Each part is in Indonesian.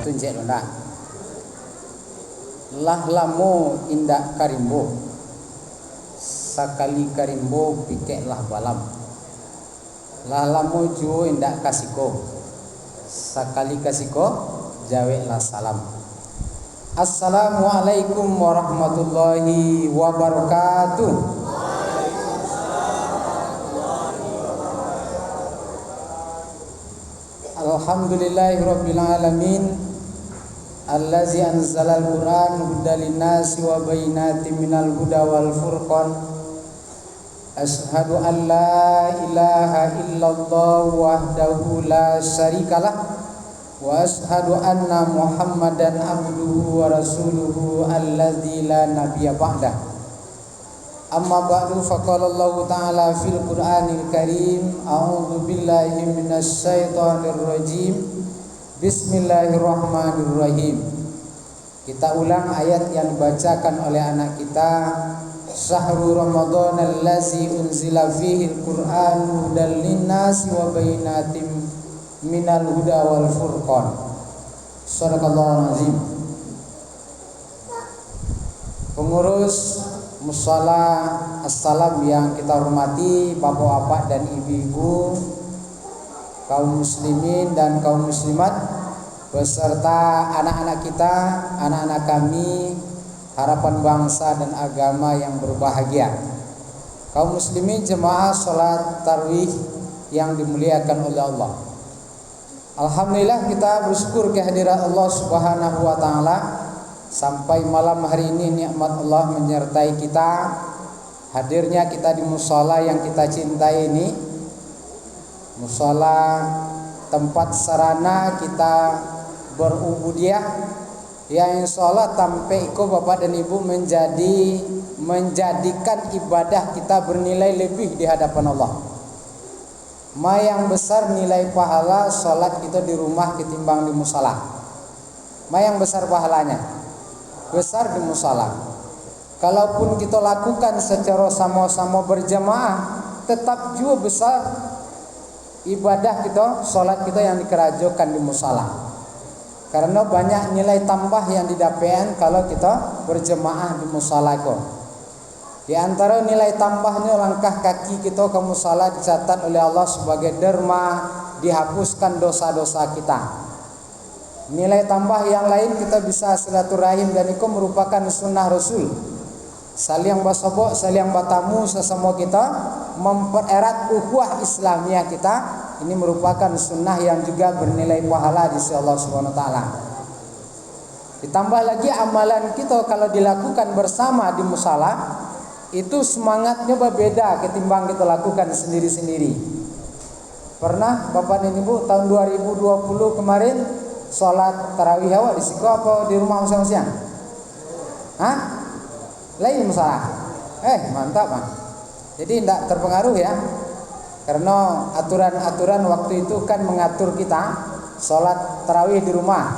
tunjek londa. Lah lamu indak karimbo, sakali karimbo pikek lah balam. Lah lamu juo indak kasiko, sakali kasiko jawe lah salam. Assalamualaikum warahmatullahi wabarakatuh. Alhamdulillahirabbil alamin. Allazi anzalal Qur'an hudan linnasi wa bayyinatin minal huda wal furqan. Asyhadu an la ilaha illallah wahdahu la syarikalah wa asyhadu anna Muhammadan abduhu wa rasuluhu allazi la nabiyya ba'dah. Amma ba'du faqala Allah ta'ala fil Qur'anil Karim a'udzu billahi minasy syaithanir rajim. Bismillahirrahmanirrahim. Kita ulang ayat yang dibacakan oleh anak kita. Syahrul Ramadan allazi unzila fihi al-Qur'an hudan linnasi wa bayyinatin minal huda wal furqan. Shadaqallahul azim. Pengurus musala assalam yang kita hormati, bapak-bapak dan ibu-ibu, kaum muslimin dan kaum muslimat, beserta anak-anak kita, anak-anak kami, harapan bangsa dan agama yang berbahagia. Kaum muslimin jemaah salat tarawih yang dimuliakan oleh Allah. Alhamdulillah kita bersyukur kehadirat Allah Subhanahu wa taala. Sampai malam hari ini nikmat Allah menyertai kita. Hadirnya kita di musala yang kita cintai ini, musala tempat sarana kita berubudiyah, yang insyaallah tampai iko Bapak dan Ibu menjadikan ibadah kita bernilai lebih di hadapan Allah. Yang besar nilai pahala salat kita di rumah ketimbang di musala. Yang besar pahalanya, besar di musala. Kalaupun kita lakukan secara sama-sama berjamaah, tetap juga besar ibadah kita, salat kita yang dikerajokan di musala. Karena banyak nilai tambah yang didapatkan kalau kita berjemaah di musala itu. Di antara nilai tambahnya langkah kaki kita ke musala dicatat oleh Allah sebagai derma, dihapuskan dosa-dosa kita. Nilai tambah yang lain kita bisa silaturahim dan itu merupakan sunnah Rasul. Saling basabok, saling batamu sesama kita, mempererat ukhuwah Islamiyah kita. Ini merupakan sunnah yang juga bernilai pahala di sisi Allah Subhanahu wa taala. Ditambah lagi amalan kita kalau dilakukan bersama di musala, itu semangatnya berbeda ketimbang kita lakukan sendiri-sendiri. Pernah Bapak dan Ibu tahun 2020 kemarin salat tarawih awak di siku apa di rumah masing-masing? Hah? Lain musala. Mantap, Bang. Jadi tidak terpengaruh ya. Karena aturan-aturan waktu itu kan mengatur kita salat tarawih di rumah,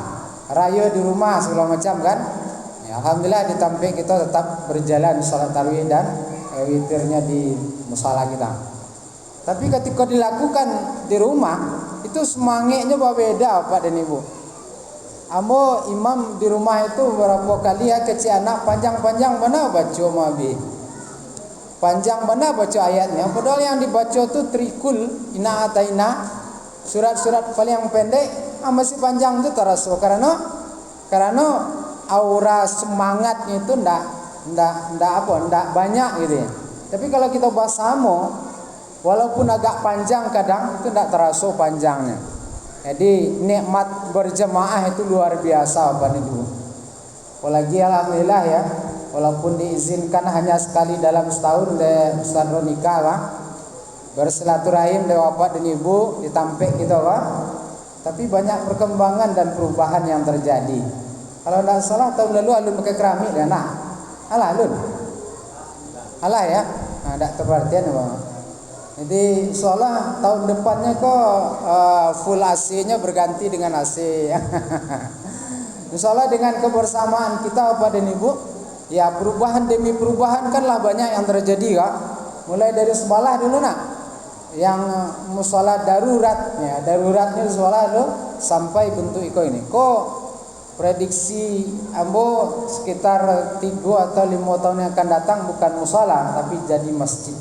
raya di rumah segala macam kan. Ya, alhamdulillah ditampai kita tetap berjalan salat tarawih dan witirnya di musala kita. Tapi ketika dilakukan di rumah itu semangatnya berbeda Pak dan Ibu. Amo imam di rumah itu berapa kali ya kecil anak panjang-panjang mana baca mabi. Panjang mana baca ayatnya, padahal yang dibaca itu trikul, ina ataina, surat-surat paling yang pendek, masih panjang itu terasa karena aura semangatnya itu ndak banyak gitu ya. Tapi kalau kita basamo, walaupun agak panjang kadang itu ndak terasa panjangnya. Jadi nikmat berjemaah itu luar biasa Bapak Ibu. Apalagi alhamdulillah ya. Walaupun diizinkan hanya sekali dalam setahun de Ustaz Ronika Pak, bersilaturahim de Bapak dan Ibu ditampik gitu Pak. Tapi banyak perkembangan dan perubahan yang terjadi. Kalau tidak salah tahun lalu alun pakai keramik dan alun. Alah ya. Nah, tidak terperhatian ya Pak. Jadi seolah tahun depannya kok full AC-nya berganti dengan AC. Insyaallah dengan kebersamaan kita Bapak dan Ibu, ya perubahan demi perubahan kanlah banyak yang terjadi Kak. Mulai dari sekolah dulu nak, yang musola darurat, ya daruratnya sekolah dulu sampai bentuk iko ini. Kok prediksi ambo sekitar 3 atau 5 tahun yang akan datang bukan musala tapi jadi masjid.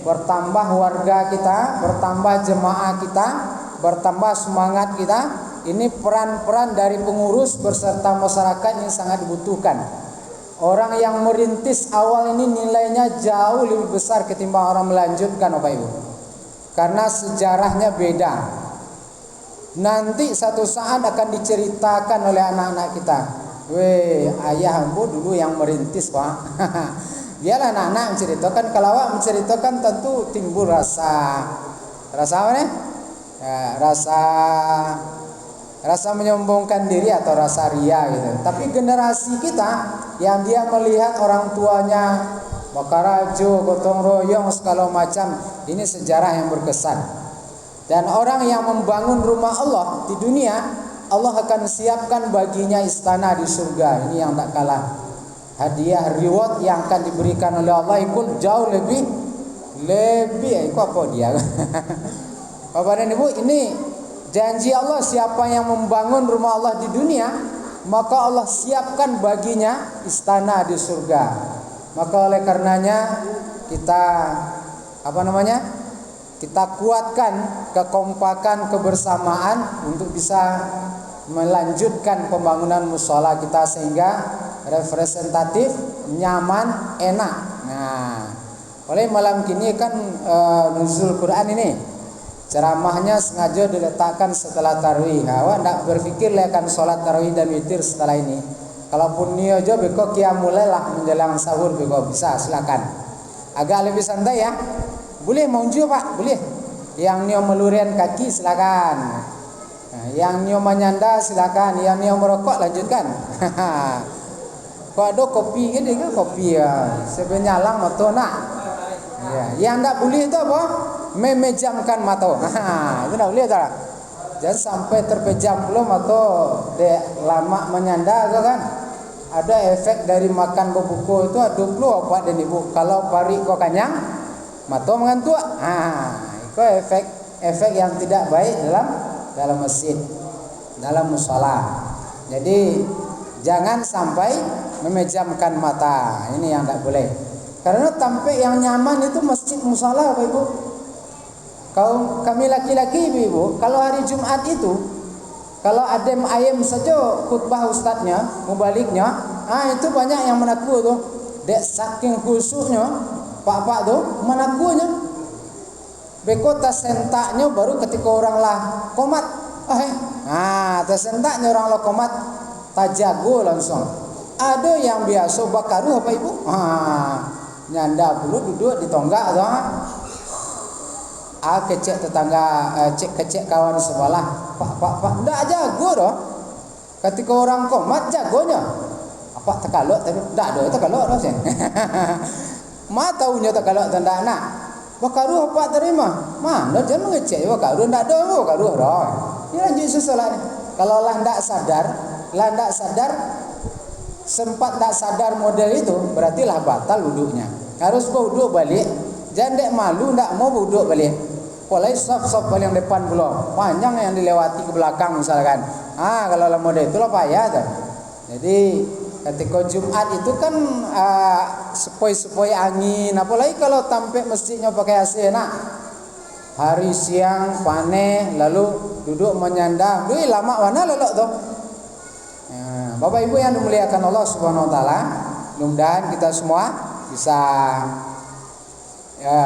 Bertambah warga kita, bertambah jemaah kita, bertambah semangat kita. Ini peran-peran dari pengurus beserta masyarakat yang sangat dibutuhkan. Orang yang merintis awal ini nilainya jauh lebih besar ketimbang orang melanjutkan, Bapak Ibu. Karena sejarahnya beda. Nanti satu saat akan diceritakan oleh anak-anak kita. Weh, ayah ambo dulu yang merintis, Pak. Biarlah anak-anak menceritakan. Kalau awak menceritakan tentu timbul rasa apa nih? Ya, rasa menyombongkan diri atau rasa ria gitu. Tapi generasi kita yang dia melihat orang tuanya bakarajo, gotong royong segala macam, ini sejarah yang berkesan. Dan orang yang membangun rumah Allah di dunia, Allah akan siapkan baginya istana di surga. Ini yang tak kalah. Hadiah reward yang akan diberikan oleh Allah itu jauh lebih itu apa dia? Bapak dan Ibu, ini janji Allah, siapa yang membangun rumah Allah di dunia, maka Allah siapkan baginya istana di surga. Maka oleh karenanya kita kita kuatkan kekompakan, kebersamaan untuk bisa melanjutkan pembangunan mushola kita sehingga representatif, nyaman, enak. Nah, oleh malam kini kan nuzul Quran ini, ceramahnya sengaja diletakkan setelah tarawih. Awak tidak berpikir akan sholat tarawih dan witir setelah ini. Kalaupun niat beko qiyamul lah menjelang sahur beko bisa, silakan. Agak lebih santai ya. Boleh mau unjuk Pak, boleh. Yang niat melurian kaki silakan. Nah, yang niat menyanda silakan. Yang niat merokok lanjutkan. Kok ada kopi gini kan kopi ya. Sebenyalang mata nak. Ya, yang tak boleh itu apa? Memejamkan mata. Itu tak boleh tak? Jangan sampai terpejam belum atau lama menyanda kan? Ada efek dari makan bebuku itu ada puluh apa dan Ibu. Kalau pari kok kanyang, mata mengantuk. Itu efek yang tidak baik dalam masjid, dalam mushola. Jadi jangan sampai memejamkan mata. Ini yang tak boleh. Karena tampil yang nyaman itu masjid mushola, Bapak Ibu. Kami laki-laki Ibu, kalau hari Jumat itu, kalau adem ayem saja khutbah ustadznya, mubaliknya, itu banyak yang menaku tuh. Dek saking khusyuknya, pak-pak tuh menakunya. Beko tersentaknya baru ketika orang lah komat. Tersentaknya orang lah komat, tak jago langsung. Ada yang biasa bakaru apa Ibu? Nyanda dulu duduk di tonggak tuh. Kecek tetangga, kecek kawan sebelah, pak, ndak jago doh. Ketika orang komat jagonya, apa tekalok tapi ndak ada tekalok doh sih. Ma taunya tekalok tanda anak. Bakaru apa terima? Mana jangan ngecek bakaru ndak ada bakaru doh. Dia lanjut sesalah. Kalau lah ndak sadar, sempat ndak sadar model itu, berarti lah batal wuduknya. Harus duduk balik. Jangan dek malu ndak mau duduk balik. Mulai sop paling depan belum, panjang yang dilewati ke belakang misalkan. Kalau model itulah payah kan. Jadi ketika Jumat itu kan sepoi-sepoi angin, apalagi kalau tampil masjidnya pakai AC nak. Hari siang panen lalu duduk menyandang, lama mana lelok tuh. Bapak Ibu yang dimuliakan Allah Subhanahu Wa Taala, mudah-mudahan kita semua bisa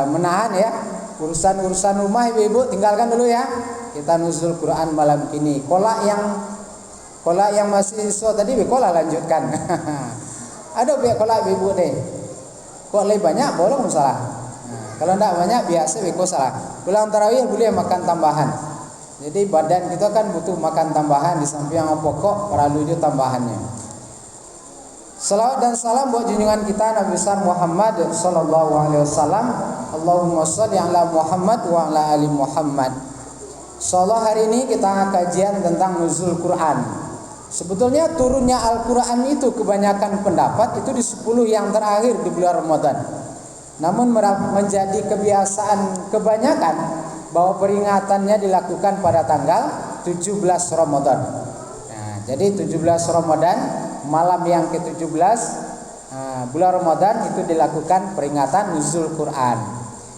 menahan ya urusan rumah ibu-ibu tinggalkan dulu ya. Kita nuzul Quran malam ini. Kolak yang masih siswa tadi kolak lanjutkan. Ada biar kolak ibu deh. Kok lebih banyak boleh salah. Kalau tidak banyak biasa beko salah. Pulang tarawih boleh makan tambahan. Jadi badan kita kan butuh makan tambahan di samping yang pokok perlu juga tambahannya. Salawat dan salam buat junjungan kita Nabi besar Muhammad sallallahu alaihi wasallam. Allahumma shalli ala Muhammad wa ala ali Muhammad. Insyaallah hari ini kita kajian tentang nuzul Quran. Sebetulnya turunnya Al-Quran itu kebanyakan pendapat itu di 10 yang terakhir di bulan Ramadan. Namun menjadi kebiasaan kebanyakan bahwa peringatannya dilakukan pada tanggal 17 Ramadan. Jadi 17 Ramadan, malam yang ke-17 bulan Ramadan itu dilakukan peringatan nuzul Quran.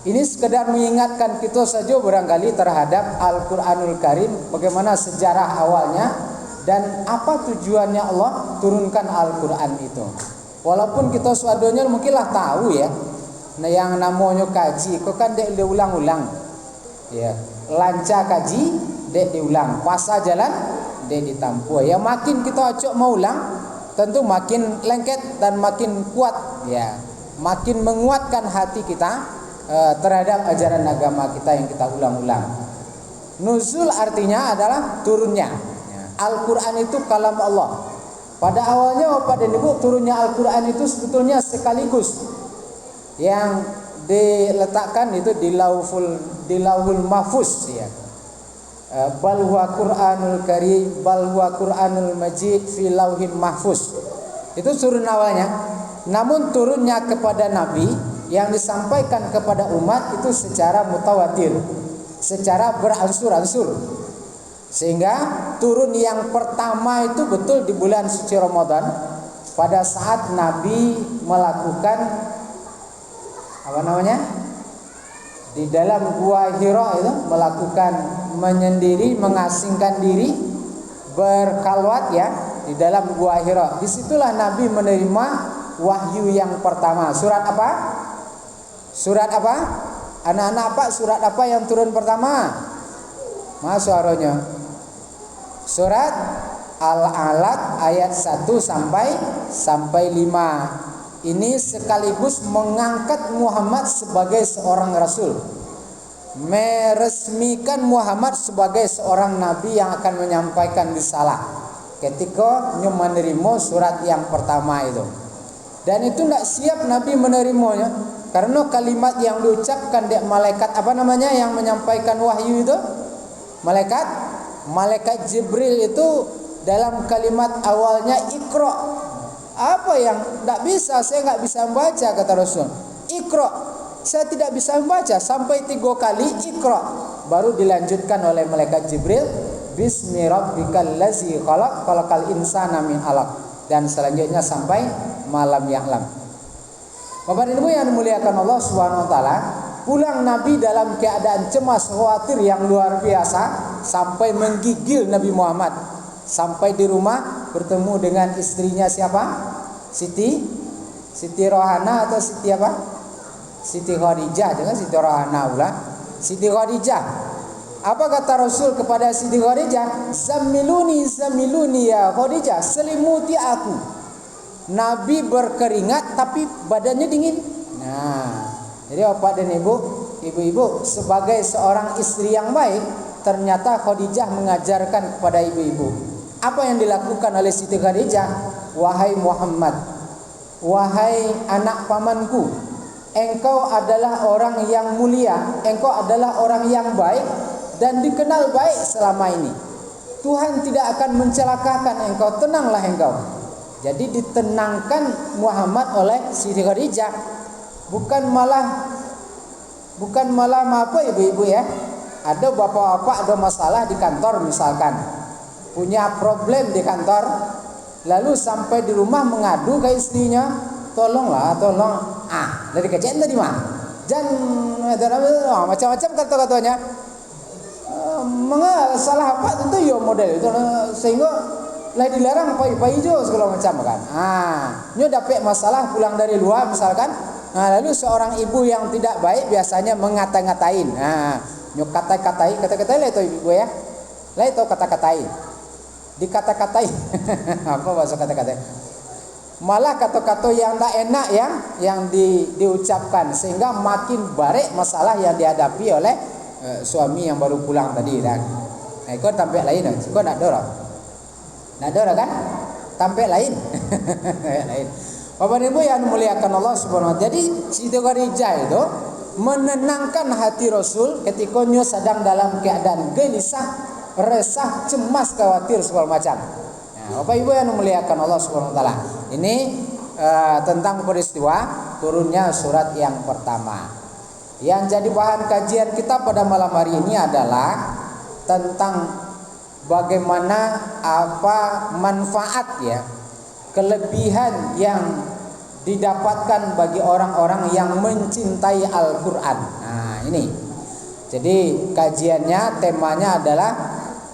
Ini sekedar mengingatkan kita saja barangkali terhadap Al-Quranul Karim, bagaimana sejarah awalnya dan apa tujuannya Allah turunkan Al-Quran itu. Walaupun kita seadanya mungkinlah tahu ya, nah yang namanya kaji, kok kan dek diulang-ulang, ya, lancar kaji dek diulang, puasa jalan dek ditampu. Ya makin kita acok mau ulang, tentu makin lengket dan makin kuat, ya, makin menguatkan hati kita terhadap ajaran agama kita yang kita ulang-ulang. Nuzul artinya adalah turunnya. Al-Quran itu kalam Allah. Pada awalnya pada ibu turunnya Al-Quran itu sebetulnya sekaligus yang diletakkan itu di lauhul mahfuz, ya. Bal huwa Qur'anul Karim, bal huwa Qur'anul Majid fi lauhin mahfuz. Itu turun awalnya. Namun turunnya kepada Nabi yang disampaikan kepada umat itu secara mutawatir, secara beransur-ansur. Sehingga turun yang pertama itu betul di bulan suci Ramadan, pada saat Nabi melakukan di dalam gua Hira itu melakukan menyendiri, mengasingkan diri, berkalwat, ya, di dalam gua Hira. Disitulah Nabi menerima wahyu yang pertama. Surat apa? Surat apa? Anak-anak apa? Surat apa yang turun pertama? Mas suaranya. Surat Al-Alaq ayat 1 sampai 5. Ini sekaligus mengangkat Muhammad sebagai seorang rasul, meresmikan Muhammad sebagai seorang nabi yang akan menyampaikan risalah ketika menerima surat yang pertama itu. Dan itu tidak siap Nabi menerimanya, karena kalimat yang diucapkan dari malaikat yang menyampaikan wahyu itu, malaikat Jibril itu dalam kalimat awalnya Iqra. Apa yang tidak bisa, saya nggak bisa membaca, kata Rasul. Iqra, saya tidak bisa membaca, sampai 3 kali Iqra, baru dilanjutkan oleh malaikat Jibril, Bismi rabbikal ladzi khalaq, khalaqal insana min 'alaq, dan selanjutnya sampai malam ya'lam. Bapak dan Ibu yang dimuliakan Allah Subhanahu wa taala, pulang Nabi dalam keadaan cemas, khawatir yang luar biasa, sampai menggigil Nabi Muhammad. Sampai di rumah bertemu dengan istrinya siapa? Siti Rohana atau Siti apa? Siti Khadijah, jangan Siti Rohana pula. Siti Khadijah. Apa kata Rasul kepada Siti Khadijah? Zamiluni ya Khadijah, selimuti aku. Nabi berkeringat tapi badannya dingin. Nah, jadi Bapak dan Ibu-ibu, sebagai seorang istri yang baik, ternyata Khadijah mengajarkan kepada ibu-ibu. Apa yang dilakukan oleh Siti Khadijah? Wahai Muhammad, wahai anak pamanku, engkau adalah orang yang mulia, engkau adalah orang yang baik dan dikenal baik selama ini. Tuhan tidak akan mencelakakan engkau, tenanglah engkau. Jadi ditenangkan Muhammad oleh Siti Khadijah. Bukan malah apa ibu-ibu ya. Ada bapak-bapak ada masalah di kantor misalkan, punya problem di kantor, lalu sampai di rumah mengadu ke istrinya, tolong dari kecil tadi mah jangan macam-macam kata-katanya, salah apa tentu ya model itu, sehingga lah dilarang pai hijau segala macam kan. Nyo dapat masalah pulang dari luar misalkan, lalu seorang ibu yang tidak baik biasanya mengata-ngatain. Nyo kata-katai lah itu ibu ya, lah itu kata-katai, dikata-katai. Apa bahasa kata-katai? Malah kata-kata yang tak enak yang diucapkan, sehingga makin barek masalah yang dihadapi oleh suami yang baru pulang tadi kan. Kau tampil lain, kau nak dorong. Nak dorong kan? Tampil lain. Lain. Bapak Ibu yang dimuliakan Allah Subhanahu wa taala. Jadi Siti Khadijah itu menenangkan hati Rasul ketika nyo sedang dalam keadaan gelisah, resah, cemas, khawatir segala macam. Bapak Ibu yang dimuliakan Allah Subhanahu wa taala. Ini tentang peristiwa turunnya surat yang pertama. Yang jadi bahan kajian kita pada malam hari ini adalah tentang bagaimana apa manfaat ya, kelebihan yang didapatkan bagi orang-orang yang mencintai Al-Quran. Nah ini, jadi kajiannya temanya adalah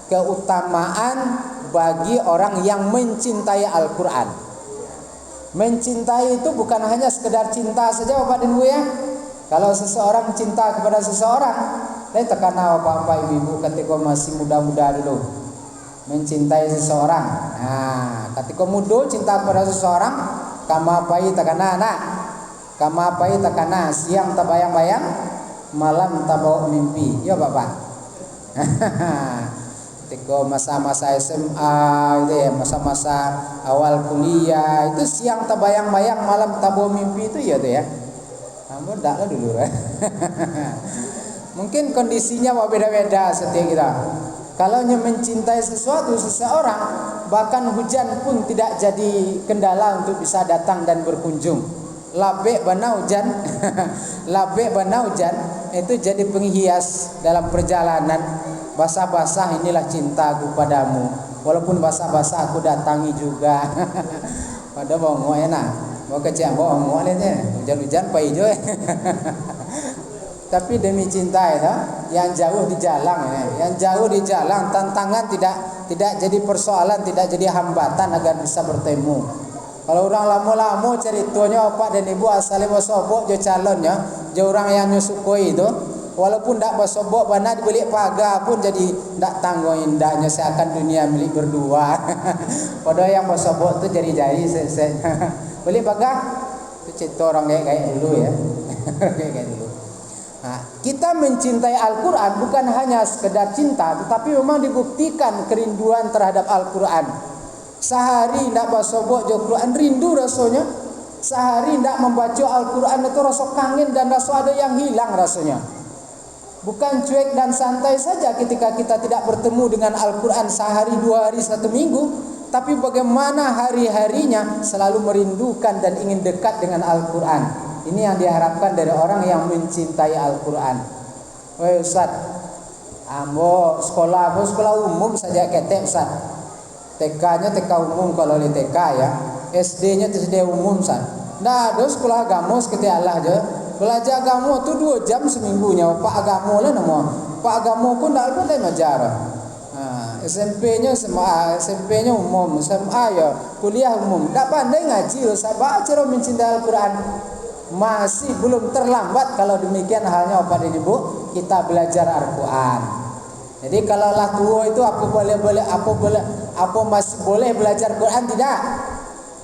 keutamaan bagi orang yang mencintai Al-Quran. Mencintai itu bukan hanya sekedar cinta saja Bapak dan Ibu ya. Kalau seseorang cinta kepada seseorang, tekan Bapak Ibu ketika masih muda-muda dulu mencintai seseorang. Nah, ketika muda cinta kepada seseorang, kama pai takana anak, kama pai takana siang tabayang-bayang, malam tabau mimpi. Ya Bapak. Ketika masa-masa SMA itu ya, masa-masa awal kuliah itu siang tabayang-bayang, malam tabau mimpi itu ya tuh ya. Namun enggak lah dulu ya. Mungkin kondisinya mau beda-beda setiap kita. Kalau mencintai sesuatu, seseorang, bahkan hujan pun tidak jadi kendala untuk bisa datang dan berkunjung. Labek bana hujan, labek bana hujan itu jadi penghias dalam perjalanan. Basah-basah inilah cintaku padamu. Walaupun basah-basah aku datangi juga. Pada bongok enak. Mau kecil bongok lihatnya. Hujan-hujan pak hijau. Tapi demi cinta itu, yang jauh di jalan ya. Yang jauh di jalan, tantangan tidak jadi persoalan, tidak jadi hambatan agar bisa bertemu. Kalau orang lama-lama ceritanya Bapak dan Ibu asalnya basobok jo calonnya, jo orang yang nyusukoi itu, walaupun tidak basobok bana dibeli pagar pun jadi tidak tanggung indahnya seakan dunia milik berdua. Padahal yang basobok itu jadi beli pagar itu cerita orang kayak dulu ya. Kayak dulu. Nah, kita mencintai Al-Quran bukan hanya sekedar cinta, tetapi memang dibuktikan kerinduan terhadap Al-Quran. Sehari tidak basobok jo Quran, rindu rasanya. Sehari tidak membaca Al-Quran itu rasa kangen dan rasa ada yang hilang rasanya. Bukan cuek dan santai saja ketika kita tidak bertemu dengan Al-Quran sehari, 2 hari, 1 minggu, tapi bagaimana hari-harinya selalu merindukan dan ingin dekat dengan Al-Quran. Ini yang diharapkan dari orang yang mencintai Al-Quran. Woi Ustaz, ambo sekolah umum saja ketek Ustaz. TK-nya TK umum kalau di TK ya. SD-nya SD umum Ustaz. Nah, ada sekolah agama seperti Allah aja. Belajar agama tu 2 jam seminggunya. Pak agama lah nama. Pak agama pun tak ada mengajar. Nah, SMP-nya umum, SMA ya, kuliah umum. Tak pandai ngaji Ustaz. Baca mencintai Al-Quran. Masih belum terlambat kalau demikian halnya Bapak dan Ibu, kita belajar Al-Quran. Jadi kalau lah tua itu apa masih boleh belajar Quran? Tidak.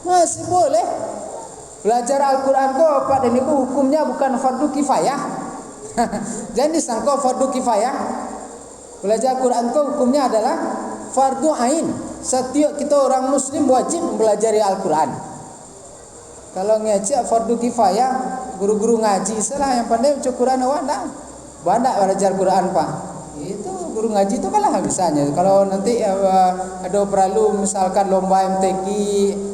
Masih boleh. Belajar Al-Quran kok Bapak dan Ibu hukumnya bukan fardu kifayah. Jangan disangka fardu kifayah. Belajar Quran kok hukumnya adalah fardu ain. Setiap kita orang muslim wajib mempelajari Al-Quran. Kalau ngajak fardu kifayah, guru-guru ngaji salah yang pandai baca Quran awak banyak belajar Quran Pak. Itu guru ngaji itu kalah habisnya. Kalau nanti ada perlu misalkan lomba MTQ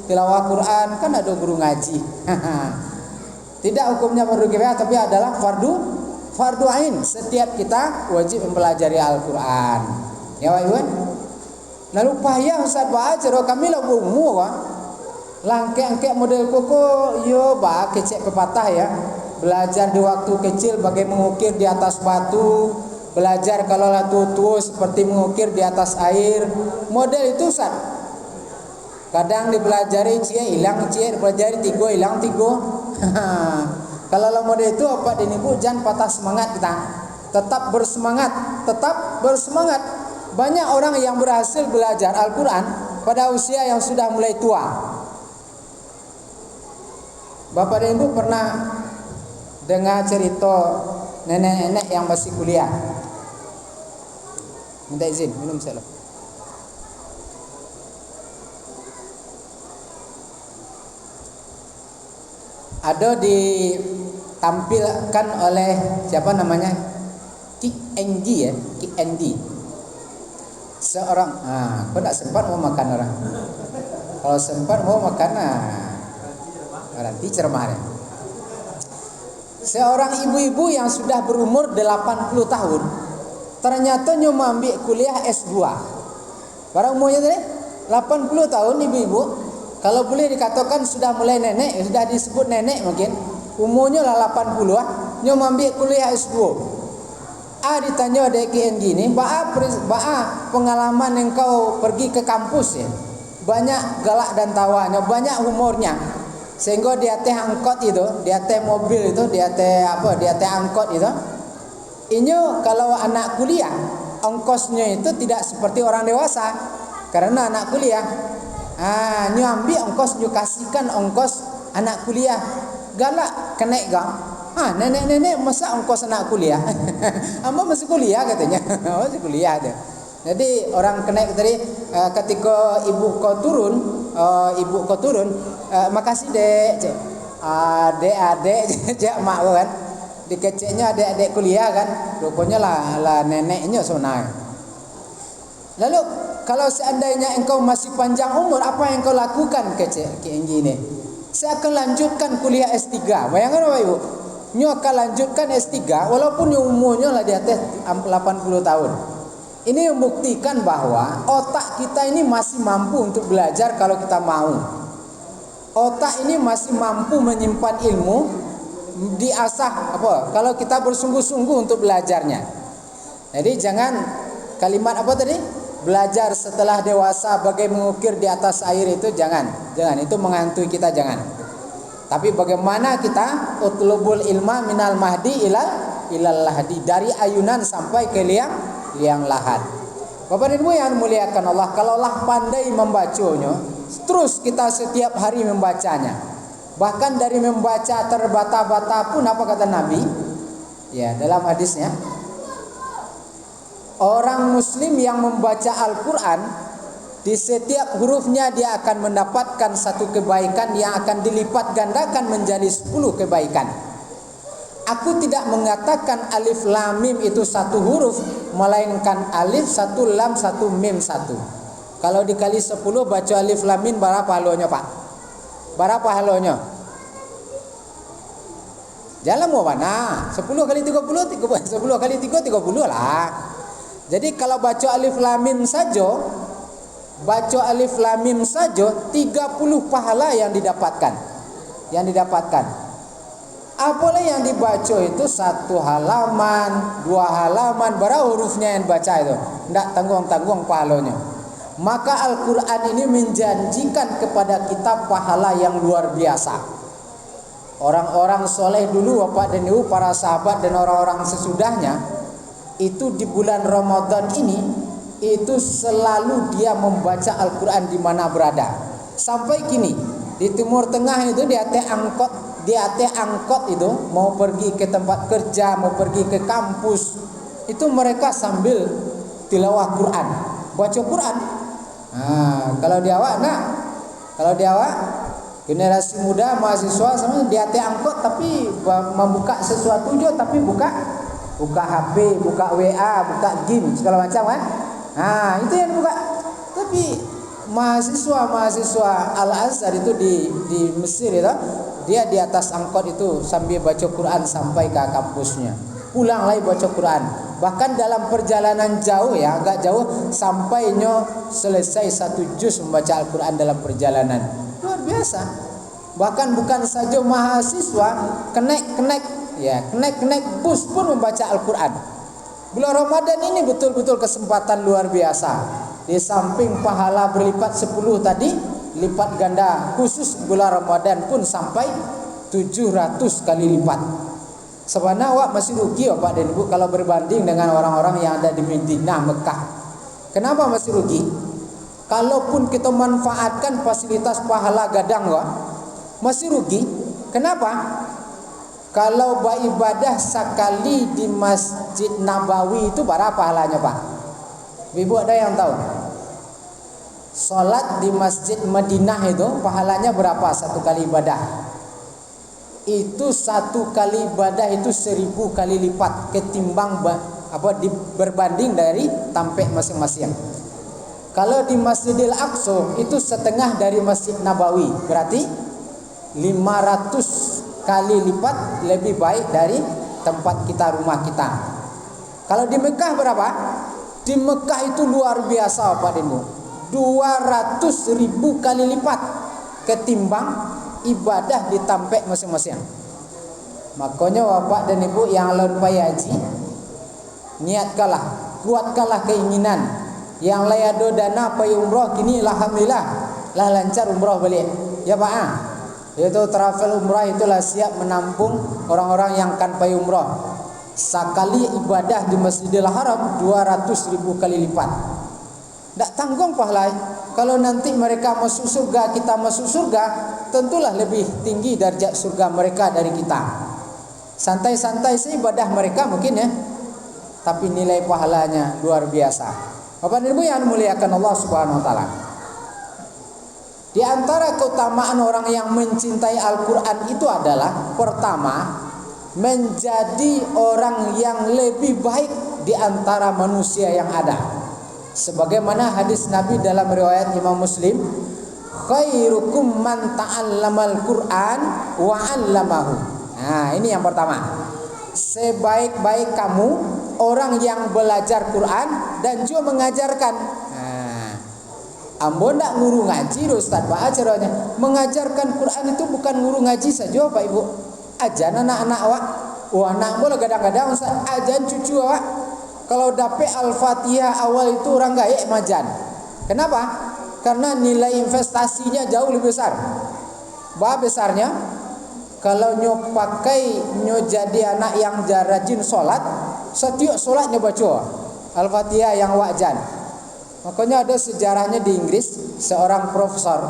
tilawah Quran kan ada guru ngaji. Tidak hukumnya fardu kifayah tapi adalah fardu ain. Setiap kita wajib mempelajari Al-Quran. Ya Pak Ibu. Lalu payah Ustaz baca kami lah umur Pak. Langkek-langkek model koko yo bah kecek pepatah ya. Belajar di waktu kecil bagai mengukir di atas batu. Belajar kalau lah tua seperti mengukir di atas air. Model itu Ustaz. Kadang dipelajari cie hilang cie, dipelajari 3 hilang 3. Kalau lah model itu Bapak dan Ibu jangan patah semangat kita. Tetap bersemangat. Banyak orang yang berhasil belajar Al-Quran pada usia yang sudah mulai tua. Bapak dan Ibu pernah dengar cerita nenek-nenek yang masih kuliah? Minta izin, minum saya loh. Ada ditampilkan oleh siapa namanya? Kik Endi ya, Kik Endi. Seorang, kau tak sempat mau makan orang. Kalau sempat mau makan, nanti cermah. Seorang ibu-ibu yang sudah berumur 80 tahun ternyata nyoba ambil kuliah S2. Para umurnya tadi 80 tahun ibu-ibu, kalau boleh dikatakan sudah mulai nenek, sudah disebut nenek mungkin. Umurnya lah 80 ah, nyo ambil kuliah S2. Ditanya dek gini, ba'a pengalaman engkau pergi ke kampus ya. Banyak galak dan tawanya, banyak humornya. Sehingga di atas angkot itu, di atas mobil itu, di atas angkot itu. Inyo kalau anak kuliah, ongkosnya itu tidak seperti orang dewasa. Karena anak kuliah, nyo ambil ongkos, nyo kasihkan ongkos anak kuliah. Galak kenek gak? Nenek-nenek masa ongkos anak kuliah? Amba masih kuliah katanya. Masih kuliah dia. Jadi orang kenek tadi ketika ibu kau turun, makasih dek, cek. Adek cek mak kan. Dikeceknya adik-adik kuliah kan. Rupanya lah neneknya sonai. Lalu kalau seandainya engkau masih panjang umur, apa yang kau lakukan kecek kayak gini? Saya akan lanjutkan kuliah S3. Bayangkan Bapak Ibu. Nyo akan lanjutkan S3 walaupun umurnya lah di atas 80 tahun. Ini membuktikan bahwa otak kita ini masih mampu untuk belajar kalau kita mau. Otak ini masih mampu menyimpan ilmu, diasah kalau kita bersungguh-sungguh untuk belajarnya. Jadi jangan kalimat tadi? Belajar setelah dewasa bagai mengukir di atas air itu jangan itu menghantui kita, jangan. Tapi bagaimana kita utlubul ilma minal mahdi ilal lahdi, dari ayunan sampai ke liang lahat. Bapak dan Ibu yang muliakan Allah, kalaulah pandai membacanya, terus kita setiap hari membacanya. Bahkan dari membaca terbata-bata pun apa kata Nabi? Ya, dalam hadisnya, orang muslim yang membaca Al-Quran, di setiap hurufnya dia akan mendapatkan satu kebaikan yang akan dilipat gandakan menjadi 10 kebaikan. Aku tidak mengatakan alif lam mim itu satu huruf, melainkan alif satu lam satu mim satu. Kalau dikali 10 baca alif lam mim berapa halonya Pak? Berapa halonya? Jalan mau mana? 10 kali 30, 10 kali 3 30 lah. Jadi kalau baca alif lam mim saja, 30 pahala yang didapatkan. Apalagi yang dibaca itu 1 halaman, 2 halaman, berapa hurufnya yang baca itu? Tidak tanggung-tanggung pahalanya. Maka Al-Quran ini menjanjikan kepada kita pahala yang luar biasa. Orang-orang soleh dulu, Bapak dan Ibu, para sahabat dan orang-orang sesudahnya, itu di bulan Ramadan ini, itu selalu dia membaca Al-Quran di mana berada. Sampai kini, di Timur Tengah itu di atas angkot itu, mau pergi ke tempat kerja, mau pergi ke kampus, itu mereka sambil tilawah Quran, baca Quran. Kalau di awak generasi muda, mahasiswa sama di atas angkot tapi membuka sesuatu juga, tapi buka HP, buka WA, buka game segala macam kan. Itu yang dibuka. Tapi mahasiswa Al-Azhar itu di Mesir itu, dia di atas angkot itu sambil baca Quran sampai ke kampusnya. Pulang lagi baca Quran. Bahkan dalam perjalanan jauh ya, agak jauh, sampainya selesai 1 juz membaca Al-Quran dalam perjalanan. Luar biasa. Bahkan bukan saja mahasiswa, kenek bus pun membaca Al-Quran. Bulan Ramadan ini betul-betul kesempatan luar biasa. Di samping pahala berlipat 10 tadi, lipat ganda khusus bulan Ramadan pun sampai 700 kali lipat. Sebenarnya awak masih rugi Bapak dan Ibu kalau berbanding dengan orang-orang yang ada di Madinah, Mekah. Kenapa masih rugi? Kalaupun kita manfaatkan fasilitas pahala gadang masih rugi. Kenapa? Kalau beribadah sekali di Masjid Nabawi itu berapa pahalanya Pak? Ibu ada yang tahu? Salat di Masjid Madinah itu pahalanya berapa satu kali ibadah? Itu satu kali ibadah itu 1000 kali lipat ketimbang berbanding dari tampek masing-masing. Kalau di Masjidil Aqsa itu setengah dari Masjid Nabawi, berarti 500 kali lipat lebih baik dari tempat kita, rumah kita. Kalau di Mekah berapa? Di Mekah itu luar biasa Pak Ibu. 200.000 kali lipat ketimbang ibadah di tampek masing-masing. Makanya bapak dan ibu yang lalu payah haji, niatkanlah, kuatkanlah keinginan. Yang layado dana payah umroh kini alhamdulillah lah lancar umroh balik. Ya Pak, yaitu travel umrah itulah siap menampung orang-orang yang akan payah umroh. Sekali ibadah di Masjidil Haram 200.000 kali lipat. Tak tanggung pahala. Kalau nanti mereka masuk surga, kita masuk surga, tentulah lebih tinggi darjat surga mereka dari kita. Santai-santai sih ibadah mereka mungkin ya, tapi nilai pahalanya luar biasa. Bapak dan Ibu yang dimuliakan Allah Subhanahu wa taala. Di antara keutamaan orang yang mencintai Al-Qur'an itu adalah pertama, menjadi orang yang lebih baik di antara manusia yang ada. Sebagaimana hadis Nabi dalam riwayat Imam Muslim, khairukum man ta'allamal Qur'an wa 'allamahu. Nah, ini yang pertama. Sebaik-baik kamu orang yang belajar Quran dan juga mengajarkan. Nah, ambo ndak guru ngaji, Ustaz Pak acaranya. Mengajarkan Quran itu bukan guru ngaji saja, Pak Ibu. Ajan anak-anak awak. Wah, anak boleh kadang-kadang Ustaz ajan cucu awak. Kalau dapet Al-Fatihah awal itu orang gaek majan. Kenapa? Karena nilai investasinya jauh lebih besar. Bah besarnya kalau nyo pakai nyo jadi anak yang rajin sholat, setiap sholat nyo baca Al-Fatihah yang wajan. Makanya ada sejarahnya di Inggris, seorang profesor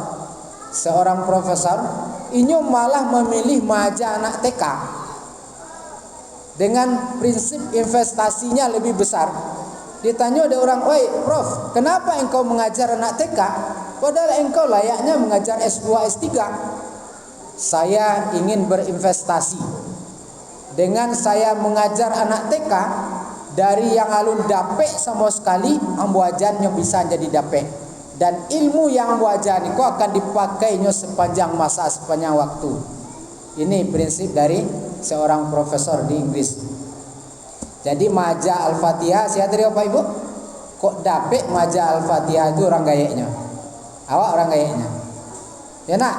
inyo malah memilih maja anak TK dengan prinsip investasinya lebih besar. Ditanya ada orang, "Oi, Prof, kenapa engkau mengajar anak TK padahal engkau layaknya mengajar S2, S3?" Saya ingin berinvestasi. Dengan saya mengajar anak TK, dari yang alun dapet sama sekali, ambo ajannya bisa jadi dapet. Dan ilmu yang ambo ajar itu akan dipakainya sepanjang masa, sepanjang waktu. Ini prinsip dari seorang profesor di Inggris. Jadi maja Al-Fatihah, siapa tadi Bapak Ibu? Kok dapet maja Al-Fatihah itu orang gayanya? Awak orang gayanya? Ya nak.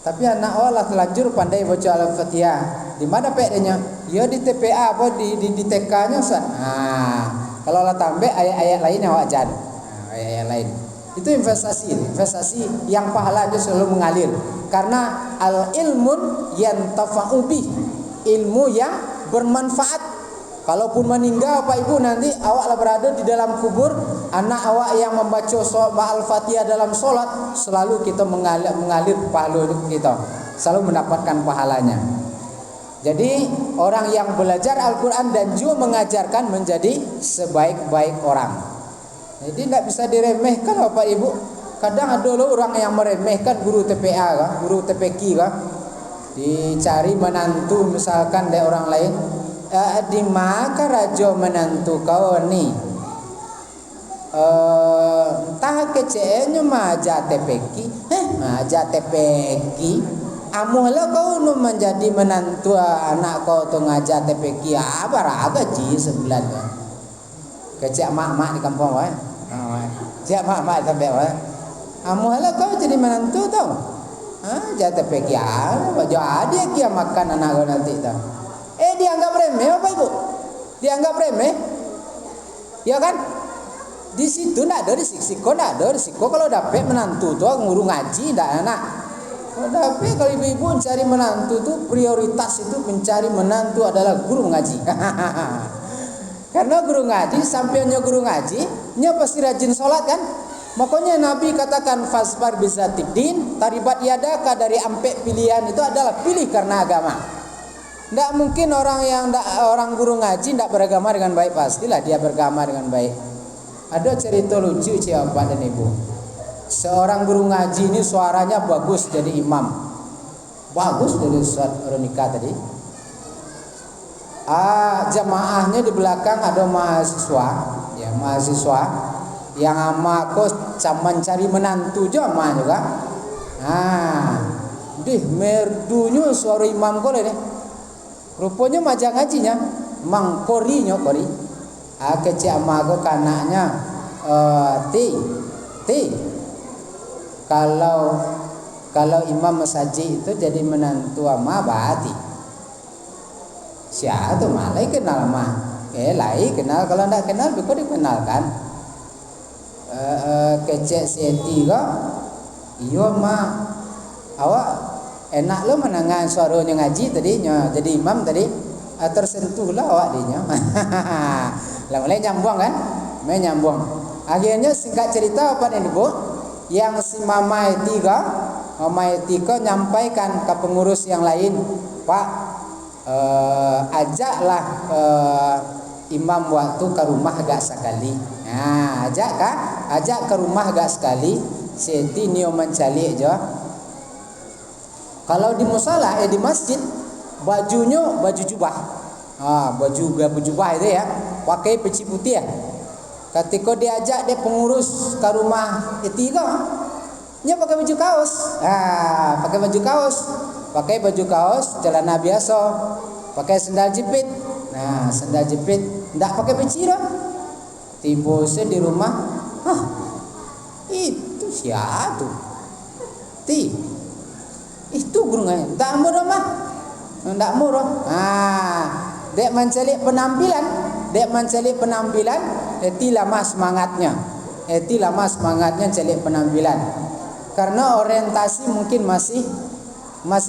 Tapi anak Allah telanjur pandai baca Al-Fatihah. Di mana pedenya? Ya di TPA apa di TK-nya Ustaz. Nah, kalau Allah tambah ayat-ayat lain awak jan. Ayat-ayat lain. Itu investasi yang pahalanya selalu mengalir. Karena al-ilmun yantafa'u bih. Ilmu yang bermanfaat. Kalaupun meninggal Pak Ibu nanti awaklah berada di dalam kubur, anak awak yang membaca Al-Fatihah dalam solat, selalu kita mengalir pahala kita, selalu mendapatkan pahalanya. Jadi orang yang belajar Al-Quran dan juga mengajarkan menjadi sebaik-baik orang. Jadi tidak bisa diremehkan Bapak Ibu. Kadang ada loh orang yang meremehkan guru TPA, guru TPQ, dicari menantu misalkan dari orang lain. Di maka rajo menantu kau ni entah kecenya maja TPQ maja TPQ amulah kau nu menjadi menantu anak kau tu ngajar TPQ apa raga ji sebelah kecek mak-mak di kampung cek mak-mak sampai amulah kau jadi menantu tau ngajar TPQ jadi dia makan anak kau nanti tau. Dianggap remeh Bapak Ibu. Dianggap remeh. Ya kan? Di situ enggak ada risiko, kalau dapet menantu tuh ngurung ngaji ndak enak. Kalau dapet kalau ibu-ibu mencari menantu tuh prioritas itu mencari menantu adalah guru ngaji. Karena guru ngaji sampainya guru ngaji, nya pasti rajin sholat kan? Makanya Nabi katakan fasbar bizatiddin, taribat yadaka dari ampek pilihan itu adalah pilih karena agama. Tidak mungkin orang guru ngaji tidak beragama dengan baik, pastilah dia beragama dengan baik. Ada cerita lucu Bapak dan Ibu. Seorang guru ngaji ini suaranya bagus jadi imam. Bagus dari Ustaz Ronika tadi. Jamaahnya di belakang ada mahasiswa yang ama kos mencari menantu jamaah juga. Merdunya suara imam kau deh. Rupanya majang ngajinya mangkori. Kecik amago kanaknya Ti. Kalau imam masjid itu jadi menantu ama berarti. Siapa tuh malai kenal mah. Lai kenal, kalau ndak kenal kok dikenalkan. Kecek seti kok. Iyo mah awak enak lo menangan suaranya ngaji tadinya jadi imam tadi tersentuh lah awak dinya. Lah mulai nyambung kan? Mulai nyambung. Akhirnya singkat cerita apa nih Bu? Yang si Mama Etika nyampaikan ke pengurus yang lain, Pak, ajaklah imam waktu ke rumah agak sekali. Nah, ajak ke rumah agak sekali. Seti nio mencali aja. Kalau di musala di masjid bajunya baju jubah. Baju jubah itu ya, pakai peci putih ya. Ketika diajak dia pengurus ke rumah Etika, nya pakai baju kaos. Pakai baju kaos, celana biasa, pakai sendal jepit. Nah, sendal jepit ndak pakai peci dah. Tiba saya di rumah, itu siapa tuh? Itu gurungan. Tak murah mah. Ndak murah. Dek mencari penampilan, etilah mas semangatnya. Cari penampilan. Karena orientasi mungkin masih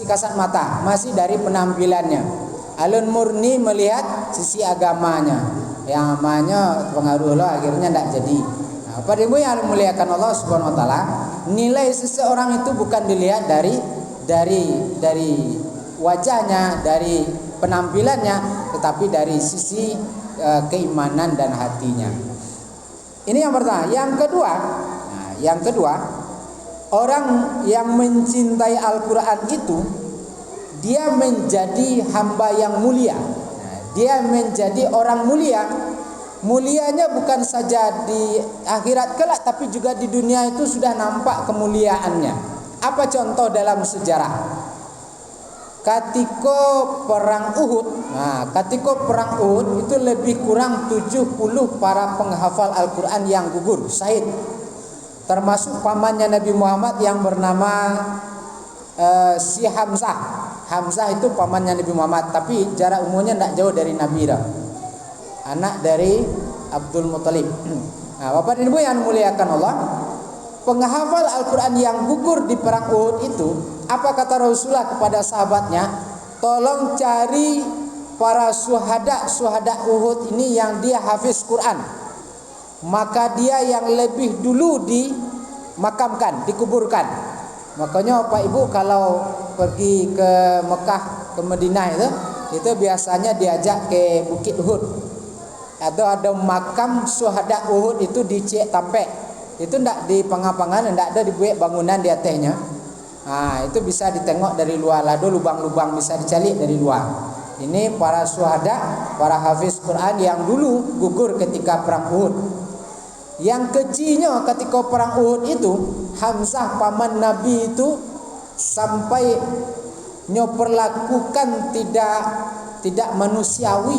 kasat mata, masih dari penampilannya. Alun murni melihat sisi agamanya. Yang amanya pengaruh Allah akhirnya tidak jadi. Pada ibu yang muliakan Allah Subhanahu Wa Taala, nilai seseorang itu bukan dilihat dari wajahnya, dari penampilannya, tetapi dari sisi keimanan dan hatinya. Ini yang pertama. Yang kedua, orang yang mencintai Al-Quran itu dia menjadi hamba yang mulia. Dia menjadi orang mulia. Mulianya bukan saja di akhirat kelak, tapi juga di dunia itu sudah nampak kemuliaannya. Apa contoh dalam sejarah? Ketika perang Uhud itu lebih kurang 70 para penghafal Al-Quran yang gugur, syahid. Termasuk pamannya Nabi Muhammad yang bernama si Hamzah. Hamzah itu pamannya Nabi Muhammad, tapi jarak umurnya tidak jauh dari Nabi dah. Anak dari Abdul Muttalib. Bapak dan Ibu yang muliakan Allah, penghafal Al-Quran yang gugur di perang Uhud itu, apa kata Rasulullah kepada sahabatnya? Tolong cari para syuhada Uhud ini yang dia hafiz Quran. Maka dia yang lebih dulu dimakamkan, dikuburkan. Makanya Pak Ibu kalau pergi ke Mekah, ke Madinah itu biasanya diajak ke Bukit Uhud. Atau ada makam syuhada Uhud itu di Cik Tampek. Itu tidak di pangapangan, tidak ada dibuat bangunan di atasnya. Itu bisa ditengok dari luar. Lado lubang-lubang bisa dicari dari luar. Ini para syuhada, para hafiz Quran yang dulu gugur ketika perang Uhud. Yang kecilnya ketika perang Uhud itu, Hamzah paman Nabi itu sampai nyoperlakukan tidak manusiawi